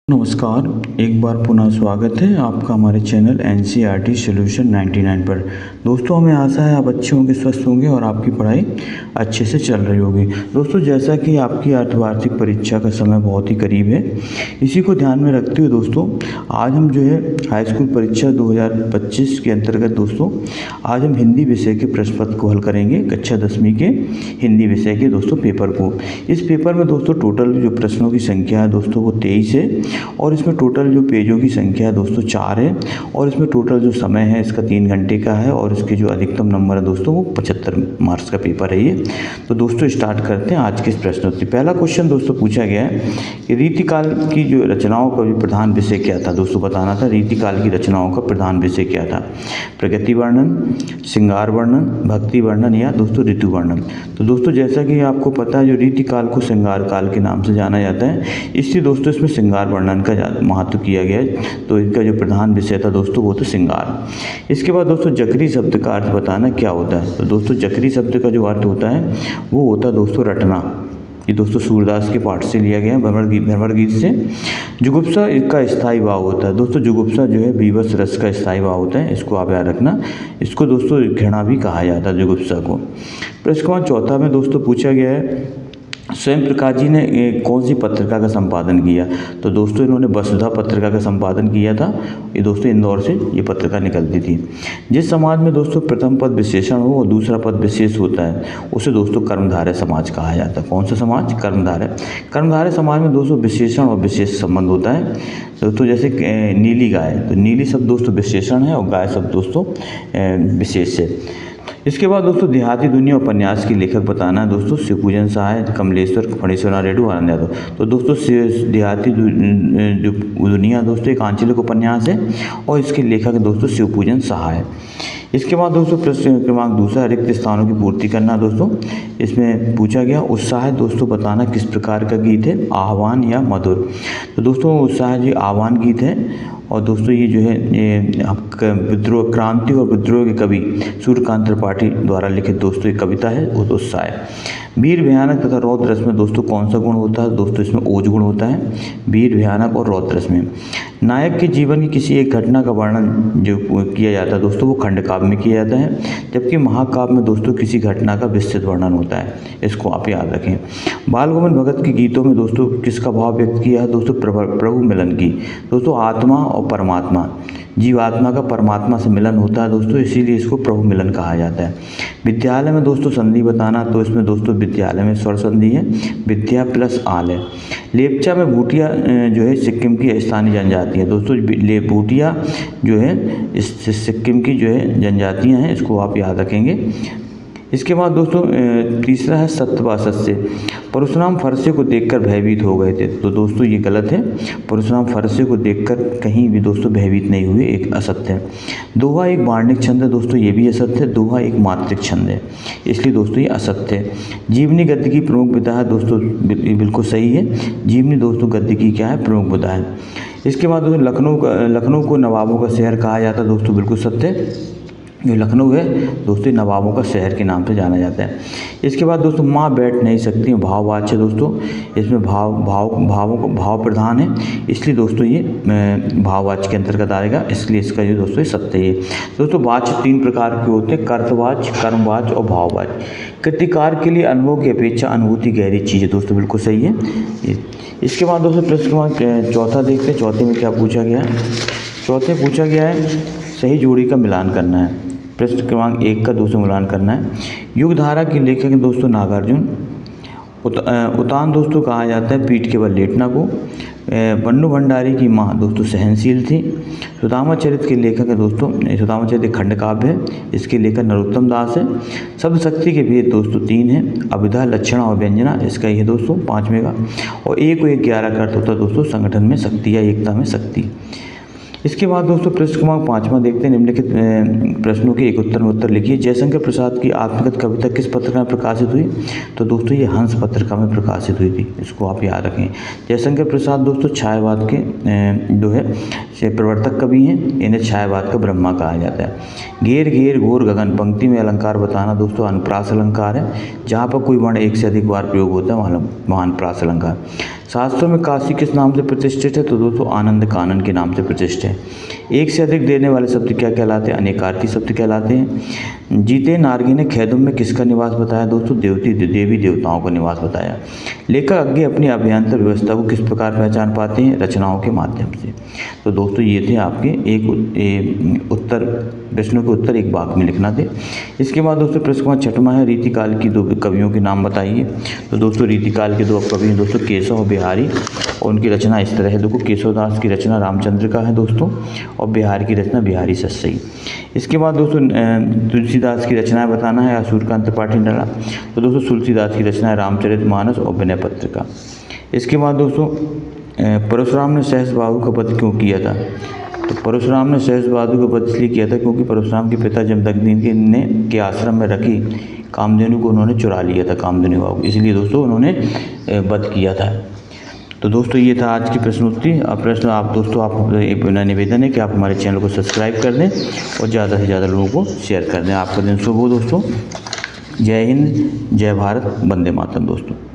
नमस्कार, एक बार पुनः स्वागत है आपका हमारे चैनल एनसीईआरटी सॉल्यूशन 99 पर। दोस्तों, हमें आशा है आप अच्छे होंगे, स्वस्थ होंगे और आपकी पढ़ाई अच्छे से चल रही होगी। दोस्तों, जैसा कि आपकी अर्धवार्षिक परीक्षा का समय बहुत ही करीब है, इसी को ध्यान में रखते हुए दोस्तों आज हम जो है हाई स्कूल परीक्षा 2025 के अंतर्गत दोस्तों आज हम हिंदी विषय के प्रश्न पत्र को हल करेंगे। कक्षा 10वीं के हिंदी विषय के दोस्तों पेपर को। इस पेपर में दोस्तों टोटल जो प्रश्नों की संख्या है दोस्तों वो 23 है और इसमें टोटल जो पेजों की संख्या है दोस्तों 4 है और इसमें टोटल जो समय है इसका 3 घंटे का है और इसके जो अधिकतम नंबर है दोस्तों वो 75 मार्क्स का पेपर है ये। तो दोस्तों स्टार्ट करते हैं आज के इस प्रश्न से। पहला क्वेश्चन दोस्तों पूछा गया है कि रीतिकाल की जो रचनाओं का जो प्रधान विषय क्या था। दोस्तों बताना था रीतिकाल की रचनाओं का प्रधान विषय क्या था। प्रगति वर्णन, श्रृंगार वर्णन, भक्ति वर्णन या दोस्तों ऋतु वर्णन। तो दोस्तों जैसा कि आपको पता है जो रीतिकाल को श्रृंगार काल के नाम से जाना जाता है, इसलिए दोस्तों इसमें श्रृंगार वर्णन का महत्व किया गया है। तो इसका जो प्रधान विषय था दोस्तों वो तो श्रृंगार। इसके बाद दोस्तों जकरी शब्द का अर्थ बताना क्या होता है। तो दोस्तों जकरी शब्द का जो अर्थ होता है वो होता है दोस्तों रटना। ये दोस्तों सूरदास के पाठ से लिया गया है, भ्रमर गीत से। जुगुप्सा इसका स्थायी भाव होता है। दोस्तों जुगुप्सा जो है बीभत्स रस का स्थायी भाव होता है, इसको आप याद रखना। इसको दोस्तों घृणा भी कहा जाता है जुगुप्सा को। प्रश्न क्रमांक 4 में दोस्तों पूछा गया है स्वयं प्रकाश जी ने कौन सी पत्रिका का संपादन किया। तो दोस्तों इन्होंने वसुधा पत्रिका का संपादन किया था। ये दोस्तों इंदौर से ये पत्रिका निकलती थी। जिस समाज में दोस्तों प्रथम पद विशेषण हो और दूसरा पद विशेष होता है उसे दोस्तों कर्मधारय समाज कहा जाता है। कौन सा समाज? कर्मधारय। कर्मधारय समाज में दोस्तों विशेषण और विशेष संबंध होता है। दोस्तों जैसे नीली गाय, तो नीली शब्द दोस्तों विशेषण है और गाय शब्द दोस्तों विशेष है। इसके बाद दोस्तों देहाती दुनिया उपन्यास की लेखक बताना है। दोस्तों शिवपूजन सहाय, कमलेश्वर, फणीश्वरनाथ रेड्डी, आनंद यादव। तो दोस्तों देहाती जो दुनिया दोस्तों एक आंचलिक उपन्यास है और इसके लेखक दोस्तों शिवपूजन सहाय। इसके बाद दोस्तों प्रश्न क्रमांक 2 रिक्त स्थानों की पूर्ति करना। दोस्तों इसमें पूछा गया उत्साह दोस्तों बताना किस प्रकार का गीत है, आह्वान या मधुर। तो दोस्तों उत्साह जी आह्वान गीत है और दोस्तों ये जो है ये विद्रोह, क्रांति और विद्रोह के कवि सूर्यकांत त्रिपाठी द्वारा लिखित दोस्तों एक कविता है वो उत्साह है। वीर भयानक तथा रौद्र रस में दोस्तों कौन सा गुण होता है। दोस्तों इसमें ओज गुण होता है वीर भयानक और रौद्र रस में। नायक के जीवन की किसी एक घटना का वर्णन जो किया जाता है दोस्तों वो खंड काव्य में किया जाता है, जबकि महाकाव्य में दोस्तों किसी घटना का विस्तृत वर्णन होता है। इसको आप याद रखें। बाल गोविंद भगत के गीतों में दोस्तों किसका भाव व्यक्त किया है। दोस्तों प्रभु मिलन की। दोस्तों आत्मा और परमात्मा, जीवात्मा का परमात्मा से मिलन होता है दोस्तों, इसीलिए इसको प्रभु मिलन कहा जाता है। विद्यालय में दोस्तों संधि बताना। तो इसमें दोस्तों विद्यालय में स्वर संधि है, विद्या प्लस आल है। लेपचा में भूटिया जो है सिक्किम की स्थानीय जनजाति है। दोस्तों भूटिया जो है इस सिक्किम की जो है जनजातियाँ हैं, इसको आप याद रखेंगे। इसके बाद दोस्तों तीसरा है सत्य व असत्य। परशुराम फरसे को देखकर भयभीत हो गए थे। तो दोस्तों ये गलत है। परशुराम फरसे को देखकर कहीं भी दोस्तों भयभीत नहीं हुए, एक असत्य है। दोहा एक वार्णिक छंद है। दोस्तों ये भी असत्य है। दोहा एक मात्रिक छंद है, इसलिए दोस्तों ये असत्य है। जीवनी गद्य की प्रमुख विधा है। दोस्तों बिल्कुल सही है। जीवनी दोस्तों गद्य की क्या है? प्रमुख विधा है। इसके बाद दोस्तों लखनऊ को नवाबों का शहर कहा जाता है। दोस्तों बिल्कुल सत्य है। जो लखनऊ है दोस्तों नवाबों का शहर के नाम से जाना जाता है। इसके बाद दोस्तों माँ बैठ नहीं सकती भाववाच्य। दोस्तों इसमें भाव प्रधान है, इसलिए दोस्तों ये भाववाच्य के अंतर्गत आएगा, इसलिए इसका जो दोस्तों सत्य है। दोस्तों वाच्य 3 प्रकार के होते हैं, कर्तवाच्य, कर्मवाच्य और भाववाच्य। कृतिकार के लिए अनुभव की अपेक्षा अनुभूति गहरी चीज़ है। दोस्तों बिल्कुल सही है। इसके बाद दोस्तों प्रश्न क्रमांक 4 देखते हैं। चौथे में क्या पूछा गया है। चौथे पूछा गया है सही जोड़ी का मिलान करना है। प्रश्न क्रमांक 1 का दोस्तों मिलान करना है। युगधारा के लेखक हैं दोस्तों नागार्जुन। उतान दोस्तों कहा जाता है पीठ के बल लेटना को। बन्नू भंडारी की माँ दोस्तों सहनशील थी। सुदामा चरित्र के लेखक है दोस्तों, सुदामा चरित्र एक खंड काव्य है, इसके लेखक नरोत्तम दास है। शब्द शक्ति के भेद दोस्तों 3 हैं, अभिधा, लक्षणा और व्यंजना, इसका ये दोस्तों 5वें का। और 1 को 11 का अर्थ होता है दोस्तों संगठन में शक्ति या एकता में शक्ति। इसके बाद दोस्तों प्रश्न क्रमांक 5वां देखते हैं। निम्नलिखित प्रश्नों के एक उत्तर में उत्तर लिखिए। जयशंकर प्रसाद की आत्मकथ कविता किस पत्रिका में प्रकाशित हुई। तो दोस्तों ये हंस पत्रिका में प्रकाशित हुई थी, इसको आप याद रखें। जयशंकर प्रसाद दोस्तों छायावाद के जो है से प्रवर्तक कवि हैं, इन्हें छायावाद का ब्रह्मा कहा जाता है। घेर घेर घोर गगन पंक्ति में अलंकार बताना दोस्तों अनुप्रास अलंकार है। जहाँ पर कोई वर्ण एक से अधिक बार प्रयोग होता है वहाँ अनुप्रास अलंकार। शास्त्रों में काशी किस नाम से प्रतिष्ठित है? तो दोस्तों आनंद कानन के नाम से प्रतिष्ठित है। एक से अधिक देने वाले शब्द क्या कहलाते हैं? अनेकार्थी शब्द कहलाते हैं। जीते नारगी ने खेदुम में किसका निवास बताया? दोस्तों देवी देवताओं का निवास बताया। लेखक आगे अपनी अभ्यंतर व्यवस्था को किस प्रकार पहचान पाते हैं? रचनाओं के माध्यम से। तो दोस्तों ये थे आपके एक उत्तर, प्रश्नों के उत्तर एक वाक्य में लिखना थे। इसके बाद दोस्तों प्रश्न का छठवां है, रीतिकाल की दो कवियों के नाम बताइए। तो दोस्तों रीतिकाल के दो कवि हैं दोस्तों, केशव और बिहारी, और उनकी रचना इस तरह है। देखो केशवदास की रचना रामचंद्र का है दोस्तों, और बिहारी की रचना बिहारी सस्सई। इसके बाद दोस्तों तुलसीदास की रचनाएं बताना है, सूर्यकांत त्रिपाठी नड़ा। तो दोस्तों तुलसीदास की रचना है रामचरितमानस और विनय पत्रिका। इसके बाद दोस्तों परशुराम ने सहस बाहु का वध क्यों किया था? तो परशुराम ने सहस बाहु का वध इसलिए किया था क्योंकि परशुराम के पिता जमदग्नि ने के आश्रम में रखी कामधेनु को उन्होंने चुरा लिया था, कामधेनु बाहु, इसलिए दोस्तों उन्होंने वध किया था। तो दोस्तों ये था आज की प्रश्नोत्तरी। प्रश्न आप दोस्तों आप एक निवेदन है कि आप हमारे चैनल को सब्सक्राइब कर दें और ज़्यादा से ज़्यादा लोगों को शेयर कर दें। आपका दिन शुभ हो दोस्तों। जय हिंद, जय भारत, वंदे मातरम दोस्तों।